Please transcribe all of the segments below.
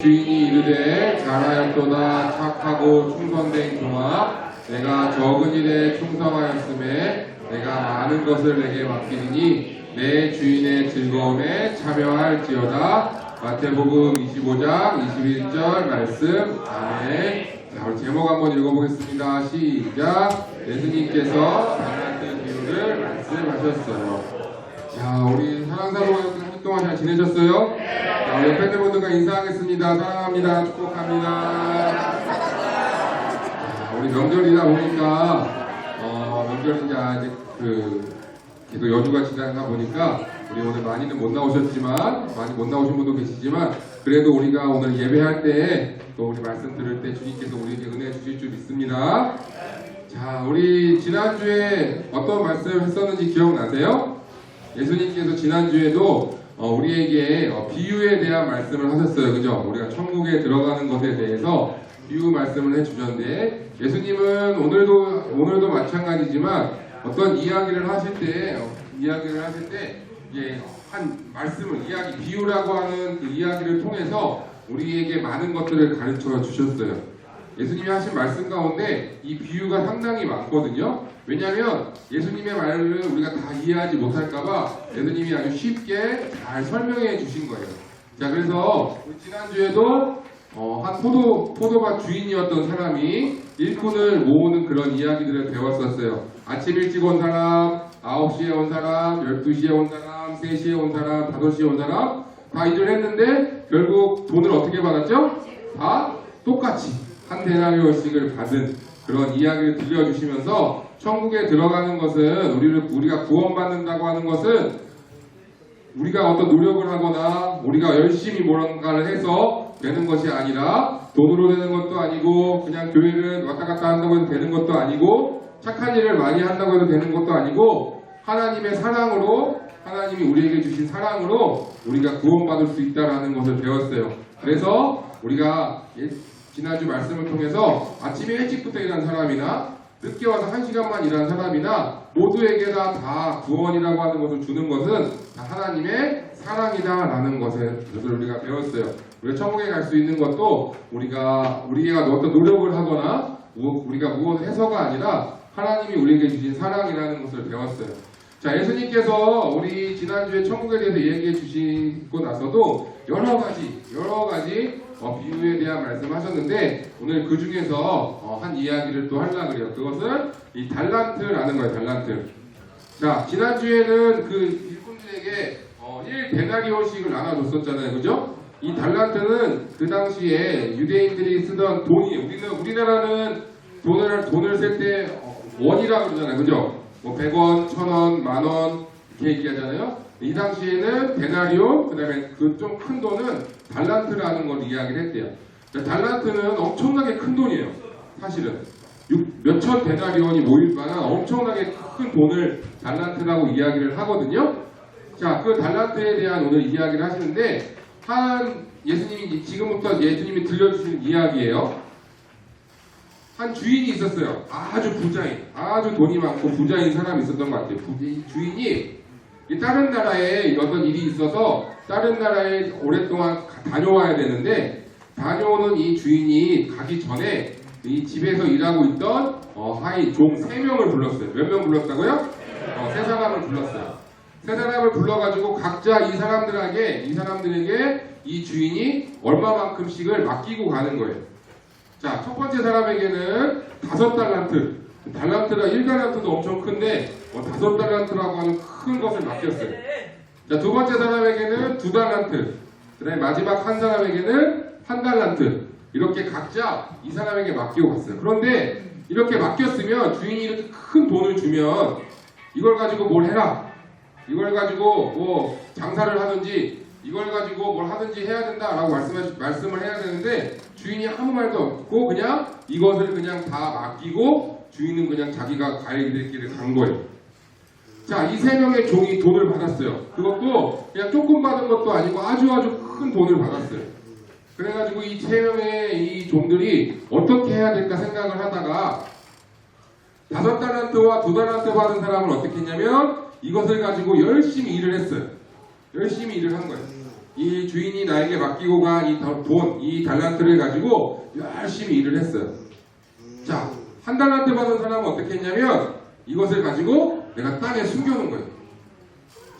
주인이 이르되 잘하였도다 착하고 충성된 종아 내가 적은 일에 충성하였음에 내가 많은 것을 내게 맡기니 내 주인의 즐거움에 참여할지어다. 마태복음 25장 21절 말씀. 아멘. 자, 우리 제목 한번 읽어보겠습니다. 시작. 예수님께서 달란트 비유를 말씀하셨어요. 자, 우리 사랑사로 한 주 동안 잘 지내셨어요? 자, 우리 팬들분들과 인사하겠습니다. 사랑합니다. 축복합니다. 자, 우리 명절이다 보니까 명절이 이제 아직 계속 여주가 지나가 보니까 우리 오늘 많이는 못 나오셨지만 많이 못 나오신 분도 계시지만 그래도 우리가 오늘 예배할 때 또 우리 말씀 들을 때 주님께서 우리에게 은혜 주실 줄 믿습니다. 자, 우리 지난주에 어떤 말씀 했었는지 기억나세요? 예수님께서 지난주에도 우리에게 비유에 대한 말씀을 하셨어요. 그죠? 우리가 천국에 들어가는 것에 대해서 비유 말씀을 해주셨는데 예수님은 오늘도 마찬가지지만 어떤 이야기를 하실 때 이게 한 말씀을 비유라고 하는 그 이야기를 통해서 우리에게 많은 것들을 가르쳐 주셨어요. 예수님이 하신 말씀 가운데 이 비유가 상당히 많거든요. 왜냐하면 예수님의 말을 우리가 다 이해하지 못할까봐 예수님이 아주 쉽게 잘 설명해 주신 거예요. 자, 그래서 지난주에도 한 포도밭 주인이었던 사람이 일꾼을 모으는 그런 이야기들을 배웠었어요. 아침 일찍 온 사람, 9시에 온 사람, 12시에 온 사람, 3시에 온 사람, 5시에 온 사람 다 일을 했는데 결국 돈을 어떻게 받았죠? 다 똑같이 한 데나리온씩을 받은 그런 이야기를 들려주시면서 천국에 들어가는 것은 우리가 구원받는다고 하는 것은 우리가 어떤 노력을 하거나 우리가 열심히 뭔가를 해서 되는 것이 아니라 돈으로 되는 것도 아니고 그냥 교회를 왔다 갔다 한다고 해서 되는 것도 아니고 착한 일을 많이 한다고 해서 되는 것도 아니고 하나님의 사랑으로 하나님이 우리에게 주신 사랑으로 우리가 구원받을 수 있다는 것을 배웠어요. 그래서 우리가 지난주 말씀을 통해서 아침에 일찍부터 일한 사람이나 늦게 와서 1시간만 일한 사람이나 모두에게 다 구원이라고 하는 것을 주는 것은 다 하나님의 사랑이다라는 것을 우리가 배웠어요. 우리가 천국에 갈 수 있는 것도 우리가 어떤 노력을 하거나 우리가 무엇을 해서가 아니라 하나님이 우리에게 주신 사랑이라는 것을 배웠어요. 자, 예수님께서 우리 지난주에 천국에 대해서 얘기해 주시고 나서도 여러 가지 비유에 대한 말씀하셨는데 오늘 그 중에서 한 이야기를 또 하려고 그래요. 그것은 이 달란트라는 거예요. 달란트. 자, 지난주에는 그 일꾼들에게 1데나리온씩을 나눠줬었잖아요. 그죠? 이 달란트는 그 당시에 유대인들이 쓰던 돈이에요. 우리나라는 돈을 셀 때 원이라고 그러잖아요. 그죠? 뭐 100원, 1000원, 만원 이렇게 얘기하잖아요. 이 당시에는 데나리온, 그 다음에 그 좀 큰 돈은 달란트라는 걸 이야기를 했대요. 달란트는 엄청나게 큰 돈이에요. 사실은 몇천 데나리온이 모일 만한 엄청나게 큰 돈을 달란트라고 이야기를 하거든요. 자, 그 달란트에 대한 오늘 이야기를 하시는데 지금부터 예수님이 들려주시는 이야기예요. 한 주인이 있었어요. 아주 부자인, 아주 돈이 많고 부자인 사람이 있었던 것 같아요. 주인이 다른 나라에 어떤 일이 있어서 다른 나라에 오랫동안 다녀와야 되는데 다녀오는 이 주인이 가기 전에 이 집에서 일하고 있던 하인 종 3명을 불렀어요. 몇 명 불렀다고요? 3사람을 불렀어요. 3사람을 불러가지고 각자 이 사람들에게 이 주인이 얼마만큼씩을 맡기고 가는 거예요. 자, 첫 번째 사람에게는 5달란트. 달란트가 1달란트도 엄청 큰데 5달란트라고 하는 큰 것을 맡겼어요. 자, 두 번째 사람에게는 2달란트. 그 다음에 마지막 한 사람에게는 1달란트. 이렇게 각자 이 사람에게 맡기고 갔어요. 그런데 이렇게 맡겼으면 주인이 이렇게 큰 돈을 주면 이걸 가지고 뭘 해라. 이걸 가지고 뭐 장사를 하든지 이걸 가지고 뭘 하든지 해야 된다라고 말씀을 해야 되는데 주인이 아무 말도 없고 그냥 이것을 그냥 다 맡기고 주인은 그냥 자기가 갈 길을 간 거예요. 자, 이 3명의 종이 돈을 받았어요. 그것도 그냥 조금 받은 것도 아니고 아주 큰 돈을 받았어요. 그래가지고 이 3명의 이 종들이 어떻게 해야 될까 생각을 하다가 5달란트와 2달란트 받은 사람은 어떻게 했냐면 이것을 가지고 열심히 일을 했어요. 열심히 일을 한 거예요. 이 주인이 나에게 맡기고 간 이 돈, 이 달란트를 가지고 열심히 일을 했어요. 자, 한 달란트 받은 사람은 어떻게 했냐면 이것을 가지고 내가 땅에 숨겨놓은 거예요.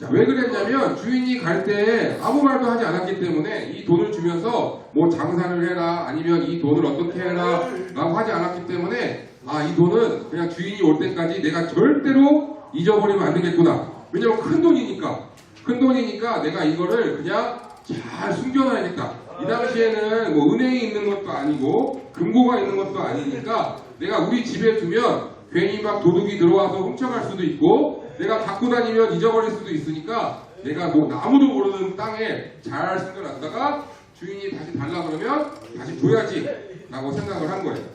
자, 왜 그랬냐면 주인이 갈 때 아무 말도 하지 않았기 때문에 이 돈을 주면서 뭐 장사를 해라 아니면 이 돈을 어떻게 해라 라고 하지 않았기 때문에 이 돈은 그냥 주인이 올 때까지 내가 절대로 잊어버리면 안 되겠구나. 왜냐면 큰 돈이니까 내가 이거를 그냥 잘 숨겨놔야겠다. 이 당시에는 뭐 은행이 있는 것도 아니고 금고가 있는 것도 아니니까 내가 우리 집에 두면 괜히 막 도둑이 들어와서 훔쳐갈 수도 있고 내가 갖고 다니면 잊어버릴 수도 있으니까 내가 뭐 아무도 모르는 땅에 잘 숨겨놨다가 주인이 다시 달라 그러면 다시 줘야지 라고 생각을 한 거예요.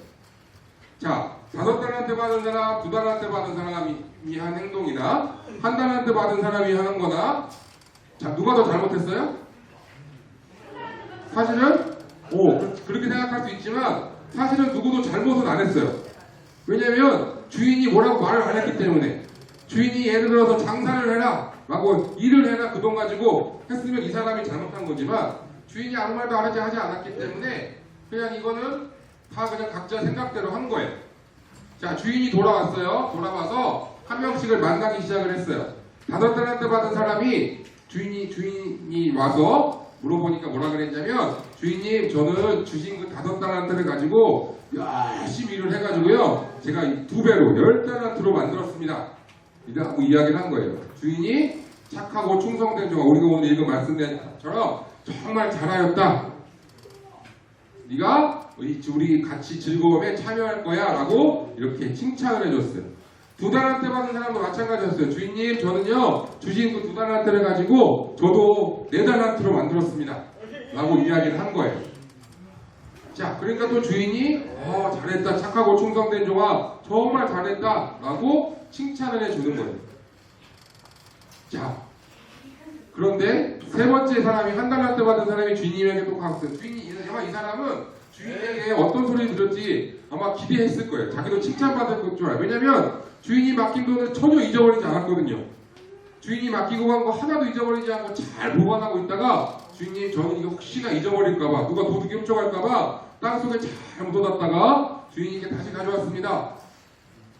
자, 5달란트 받은 사람, 2달란트 받은 사람이 한 행동이나 한 달란트 받은 사람이 하는 거나 자, 누가 더 잘못했어요? 사실은 그렇게 생각할 수 있지만 사실은 누구도 잘못은 안 했어요. 왜냐면 주인이 뭐라고 말을 안 했기 때문에 주인이 예를 들어서 장사를 해라 라고 일을 해라 그 돈 가지고 했으면 이 사람이 잘못한 거지만 주인이 아무 말도 하지 않았기 때문에 그냥 이거는 다 그냥 각자 생각대로 한 거예요. 자, 주인이 돌아왔어요. 돌아와서 한 명씩을 만나기 시작을 했어요. 5달란트 받은 사람이 주인이 와서 물어보니까 뭐라 그랬냐면 주인님 저는 주신 그 5달란트를 가지고 열심히 일을 해가지고요 제가 2배로 10달란트로 만들었습니다 라고 이야기를 한 거예요. 주인이 착하고 충성된 종아 우리가 오늘 읽은 말씀처럼 정말 잘하였다. 네가 우리 같이 즐거움에 참여할 거야 라고 이렇게 칭찬을 해줬어요. 2달란트 받은 사람도 마찬가지였어요. 주인님 저는요 주신 그 2달란트를 가지고 저도 4달란트로 만들었습니다 라고 이야기를 한 거예요. 자, 그러니까 또 주인이 잘했다 착하고 충성된 종아 정말 잘했다 라고 칭찬을 해주는 거예요. 자, 그런데 세 번째 사람이 1달란트 받은 사람이 주인님에게 또 갔어요. 주인이 아마 이 사람은 주인에게 어떤 소리를 들었지 아마 기대했을 거예요. 자기도 칭찬받을 줄 알아요. 왜냐면 주인이 맡긴 돈을 전혀 잊어버리지 않았거든요. 주인이 맡기고 간 거 하나도 잊어버리지 않고 잘 보관하고 있다가 주인님 저는 이거 혹시나 잊어버릴까봐 누가 도둑이 훔쳐갈까봐 땅속에 잘 묻어놨다가 주인님께 다시 가져왔습니다.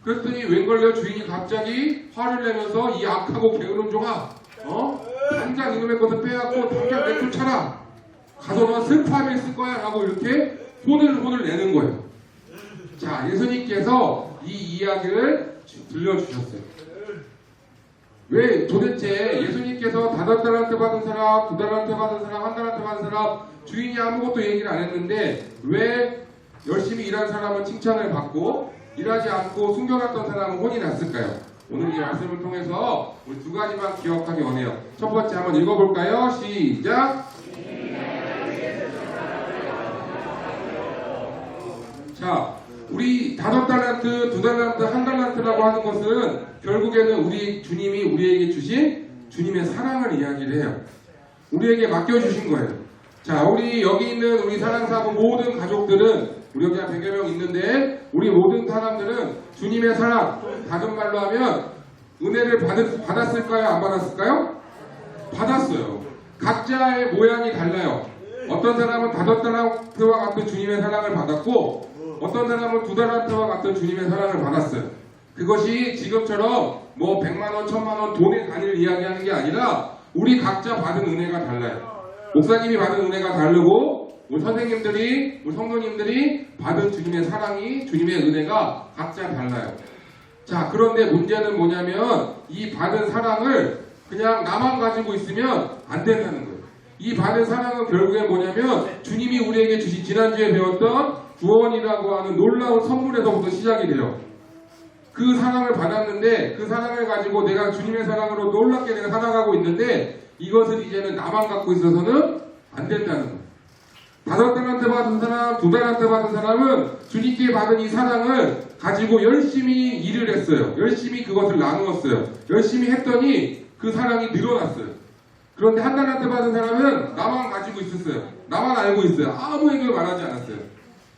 그랬더니 웬걸요 주인이 갑자기 화를 내면서 이 악하고 게으른 종아 당장 이놈의 것을 빼앗고 당장 내쫓아라 가서 너 슬퍼함에 있을 거야 라고 이렇게 혼을 내는 거예요. 자, 예수님께서 이 이야기를 들려주셨어요. 왜 도대체 예수님께서 5달란트 받은 사람, 2달란트 받은 사람, 1달란트 받은 사람 주인이 아무것도 얘기를 안 했는데 왜 열심히 일한 사람은 칭찬을 받고 일하지 않고 숨겨놨던 사람은 혼이 났을까요? 오늘 이 말씀을 통해서 우리 2가지만 기억하기 원해요. 첫 번째 한번 읽어볼까요? 시작! 자, 우리 5달란트, 2달란트, 1달란트라고 하는 것은 결국에는 우리 주님이 우리에게 주신 주님의 사랑을 이야기를 해요. 우리에게 맡겨주신 거예요. 자, 우리 여기 있는 우리 사랑사고 모든 가족들은 우리 여기 한 100여 명 있는데 우리 모든 사람들은 주님의 사랑, 다른 말로 하면 은혜를 받았을까요? 안 받았을까요? 받았어요. 각자의 모양이 달라요. 어떤 사람은 5달란트와 같은 주님의 사랑을 받았고 어떤 사람은 2달란트와 같은 주님의 사랑을 받았어요. 그것이 지금처럼 뭐 100만원, 1000만원 돈의 단위를 이야기하는 게 아니라 우리 각자 받은 은혜가 달라요. 목사님이 받은 은혜가 다르고 우리 선생님들이, 우리 성도님들이 받은 주님의 사랑이, 주님의 은혜가 각자 달라요. 자, 그런데 문제는 뭐냐면 이 받은 사랑을 그냥 나만 가지고 있으면 안 된다는 거예요. 이 받은 사랑은 결국에 뭐냐면 주님이 우리에게 주신 지난주에 배웠던 구원이라고 하는 놀라운 선물에서부터 시작이 돼요. 그 사랑을 받았는데 그 사랑을 가지고 내가 주님의 사랑으로 놀랍게 내가 살아가고 있는데 이것을 이제는 나만 갖고 있어서는 안 된다는 거예요. 5달란트 받은 사람, 2달란트 받은 사람은 주님께 받은 이 사랑을 가지고 열심히 일을 했어요. 열심히 그것을 나누었어요. 열심히 했더니 그 사랑이 늘어났어요. 그런데 1달란트 받은 사람은 나만 가지고 있었어요. 나만 알고 있어요. 아무에게 말하지 않았어요.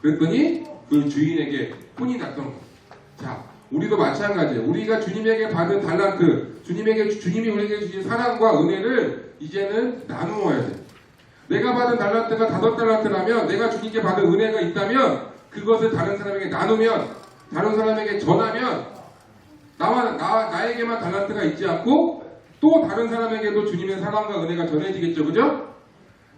그랬더니 그 주인에게 혼이 났던 거예요. 자, 우리도 마찬가지예요. 우리가 주님에게 받은 달란트, 주님이 우리에게 주신 사랑과 은혜를 이제는 나누어야 돼요. 내가 받은 달란트가 5달란트라면 내가 주님께 받은 은혜가 있다면 그것을 다른 사람에게 나누면 다른 사람에게 전하면 나에게만 달란트가 있지 않고 또 다른 사람에게도 주님의 사랑과 은혜가 전해지겠죠. 그죠?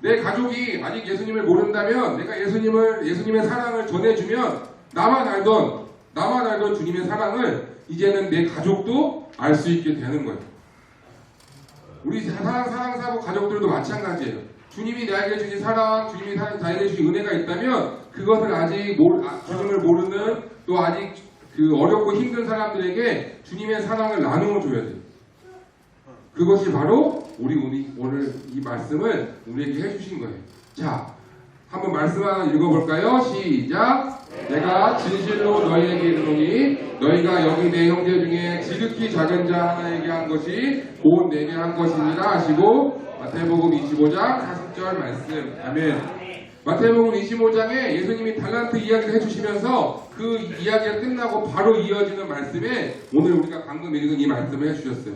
내 가족이 아직 예수님을 모른다면 내가 예수님의 사랑을 전해주면 나만 알던 주님의 사랑을 이제는 내 가족도 알 수 있게 되는 거예요. 우리 사랑사고 가족들도 마찬가지예요. 주님이 나에게 주신 사랑, 주님이 나에게 주신 은혜가 있다면 그것을 아직 주님을 모르는 또 아직 그 어렵고 힘든 사람들에게 주님의 사랑을 나누어 줘야 돼요. 그것이 바로 우리 오늘 이 말씀을 우리에게 해주신 거예요. 자, 한번 말씀 하나 읽어볼까요? 시작! 내가 진실로 너희에게 이르노니 너희가 여기 내 형제 중에 지극히 작은 자 하나에게 한 것이 곧 내게 한 것이니라 하시고 마태복음 25장 40절 말씀. 아멘. 마태복음 25장에 예수님이 달란트 이야기를 해주시면서 그 이야기가 끝나고 바로 이어지는 말씀에 오늘 우리가 방금 읽은 이 말씀을 해주셨어요.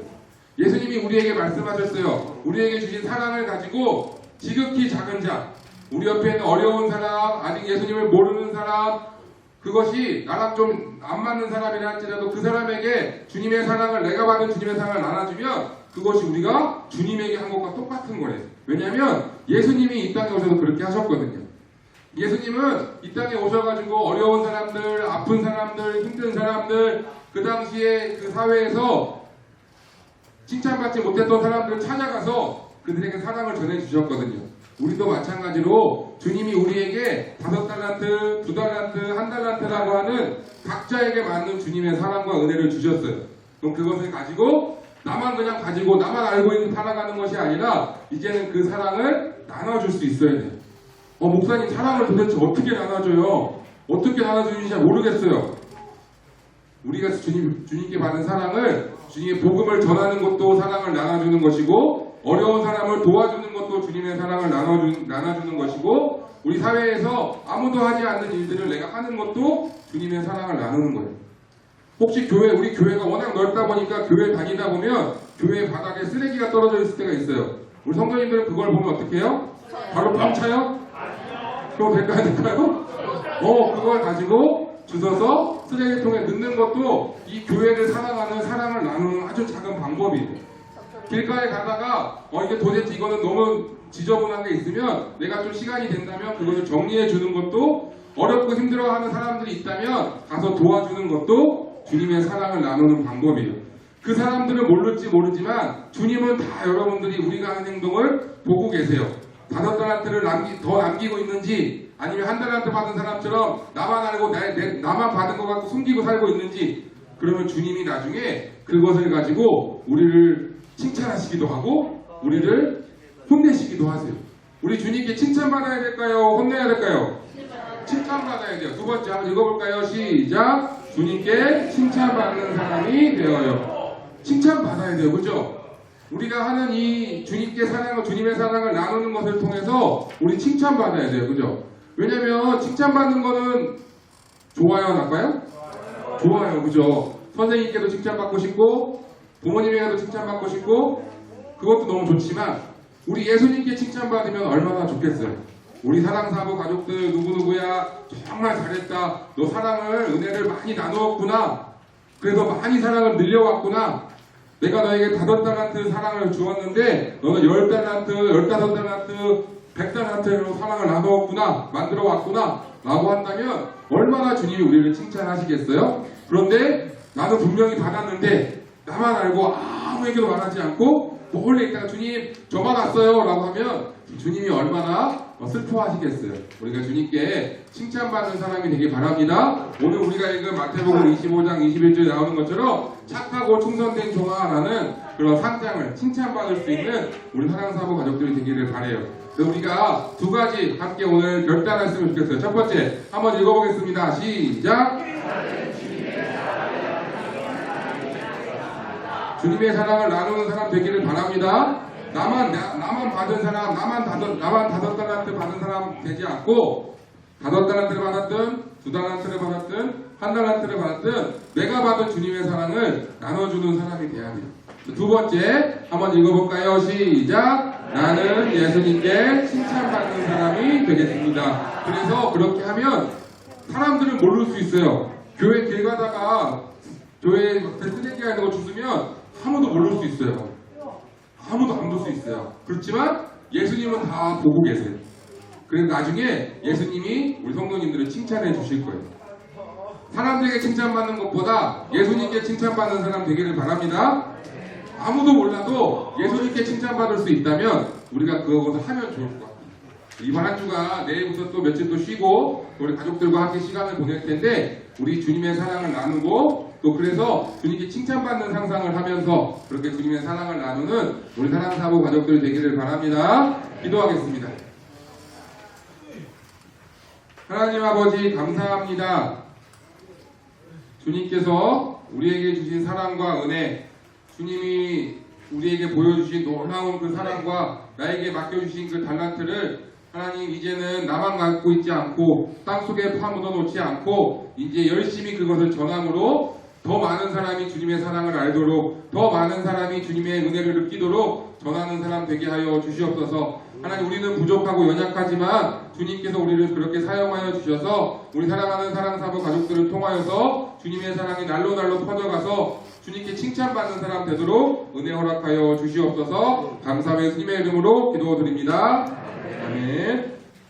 예수님이 우리에게 말씀하셨어요. 우리에게 주신 사랑을 가지고 지극히 작은 자, 우리 옆에 있는 어려운 사람, 아직 예수님을 모르는 사람, 그것이 나랑 좀 안 맞는 사람이라 할지라도 그 사람에게 주님의 사랑을, 내가 받은 주님의 사랑을 나눠주면 그것이 우리가 주님에게 한 것과 똑같은 거래요. 왜냐하면 예수님이 이 땅에 오셔서 그렇게 하셨거든요. 예수님은 이 땅에 오셔가지고 어려운 사람들, 아픈 사람들, 힘든 사람들, 그 당시에 그 사회에서 칭찬받지 못했던 사람들을 찾아가서 그들에게 사랑을 전해주셨거든요. 우리도 마찬가지로 주님이 우리에게 5달란트, 2달란트, 1달란트라고 하는 각자에게 맞는 주님의 사랑과 은혜를 주셨어요. 그럼 그것을 가지고 나만 그냥 가지고 나만 알고 있는 살아가는 것이 아니라 이제는 그 사랑을 나눠줄 수 있어야 돼요. 목사님 사랑을 도대체 어떻게 나눠줘요? 어떻게 나눠주는지 잘 모르겠어요. 우리가 주님께 받은 사랑을 주님의 복음을 전하는 것도 사랑을 나눠주는 것이고 어려운 사람을 도와주는 것도 주님의 사랑을 나눠주는 것이고 우리 사회에서 아무도 하지 않는 일들을 내가 하는 것도 주님의 사랑을 나누는 거예요. 혹시 우리 교회가 워낙 넓다 보니까 교회 다니다 보면 교회 바닥에 쓰레기가 떨어져 있을 때가 있어요. 우리 성도님들은 그걸 보면 어떻게 해요? 바로 뻥 차요? 그거 될까요? 그걸 가지고 주워서 쓰레기통에 넣는 것도 이 교회를 사랑하는 사랑을 나누는 아주 작은 방법이에요. 길가에 가다가 이게 도대체 이거는 너무 지저분한 게 있으면 내가 좀 시간이 된다면 그것을 정리해 주는 것도 어렵고 힘들어하는 사람들이 있다면 가서 도와주는 것도 주님의 사랑을 나누는 방법이에요. 그 사람들은 모르지만 주님은 다 여러분들이 우리가 하는 행동을 보고 계세요. 5달란트를 더 남기고 있는지 아니면 1달란트 받은 사람처럼 나만 알고 나만 받은 것 같고 숨기고 살고 있는지 그러면 주님이 나중에 그것을 가지고 우리를 칭찬하시기도 하고 우리를 혼내시기도 하세요. 우리 주님께 칭찬받아야 될까요? 혼내야 될까요? 칭찬받아야 돼요. 두 번째 한번 읽어볼까요? 시작! 주님께 칭찬받는 사람이 되어요. 칭찬받아야 돼요. 그죠? 우리가 하는 이 주님께 주님의 사랑을 나누는 것을 통해서 우리 칭찬받아야 돼요. 그죠? 왜냐면 칭찬받는 거는 좋아요, 나빠요? 좋아요. 그죠? 선생님께도 칭찬받고 싶고 부모님에게도 칭찬받고 싶고 그것도 너무 좋지만 우리 예수님께 칭찬받으면 얼마나 좋겠어요. 우리 사랑사부 가족들 누구누구야 정말 잘했다. 너 사랑을 은혜를 많이 나누었구나. 그래서 많이 사랑을 늘려왔구나. 내가 너에게 5달란트 사랑을 주었는데 너는 10달란트, 15달란트, 100달란트로 사랑을 나누었구나. 만들어 왔구나. 라고 한다면 얼마나 주님이 우리를 칭찬하시겠어요? 그런데 나는 분명히 받았는데 나만 알고 아무에게도 말하지 않고 몰래 있다가 주님 저 받았어요 라고 하면 주님이 얼마나 슬퍼하시겠어요. 우리가 주님께 칭찬받는 사람이 되길 바랍니다. 오늘 우리가 읽은 마태복음 25장 21절에 나오는 것처럼 착하고 충성된 종아라는 그런 상장을 칭찬받을 수 있는 우리 사랑사부 가족들이 되기를 바라요. 그래서 우리가 두 가지 함께 오늘 결단했으면 좋겠어요. 첫 번째 한번 읽어보겠습니다. 시작! 주님의 사랑을 나누는 사람 되기를 바랍니다. 나만 받은 사람, 나만 5달란트 받은 사람 되지 않고 5달란트를 받았든 2달란트를 받았든 1달란트를 받았든 내가 받은 주님의 사랑을 나눠주는 사람이 돼야 돼요. 두 번째 한번 읽어볼까요? 시작. 나는 예수님께 칭찬받는 사람이 되겠습니다. 그래서 그렇게 하면 사람들은 모를 수 있어요. 교회 길 가다가 교회 쓰레기가 있는 거 주스면 아무도 모를 수 있어요. 아무도 안 볼 수 있어요. 그렇지만 예수님은 다 보고 계세요. 그래서 나중에 예수님이 우리 성도님들을 칭찬해 주실 거예요. 사람들에게 칭찬받는 것보다 예수님께 칭찬받는 사람 되기를 바랍니다. 아무도 몰라도 예수님께 칭찬받을 수 있다면 우리가 그것을 하면 좋을 것 같아요. 이번 한 주가 내일부터 또 며칠 또 쉬고 우리 가족들과 함께 시간을 보낼 텐데 우리 주님의 사랑을 나누고 또 그래서 주님께 칭찬받는 상상을 하면서 그렇게 주님의 사랑을 나누는 우리 사랑사부 가족들 되기를 바랍니다. 기도하겠습니다. 하나님 아버지 감사합니다. 주님께서 우리에게 주신 사랑과 은혜, 주님이 우리에게 보여주신 놀라운 그 사랑과 나에게 맡겨주신 그 달란트를 하나님 이제는 나만 갖고 있지 않고 땅속에 파묻어 놓지 않고 이제 열심히 그것을 전함으로 더 많은 사람이 주님의 사랑을 알도록 더 많은 사람이 주님의 은혜를 느끼도록 전하는 사람 되게 하여 주시옵소서. 하나님 우리는 부족하고 연약하지만 주님께서 우리를 그렇게 사용하여 주셔서 우리 사랑하는 사랑사부 가족들을 통하여서 주님의 사랑이 날로 퍼져가서 주님께 칭찬받는 사람 되도록 은혜 허락하여 주시옵소서. 감사하며 예수님의 이름으로 기도드립니다. 아멘.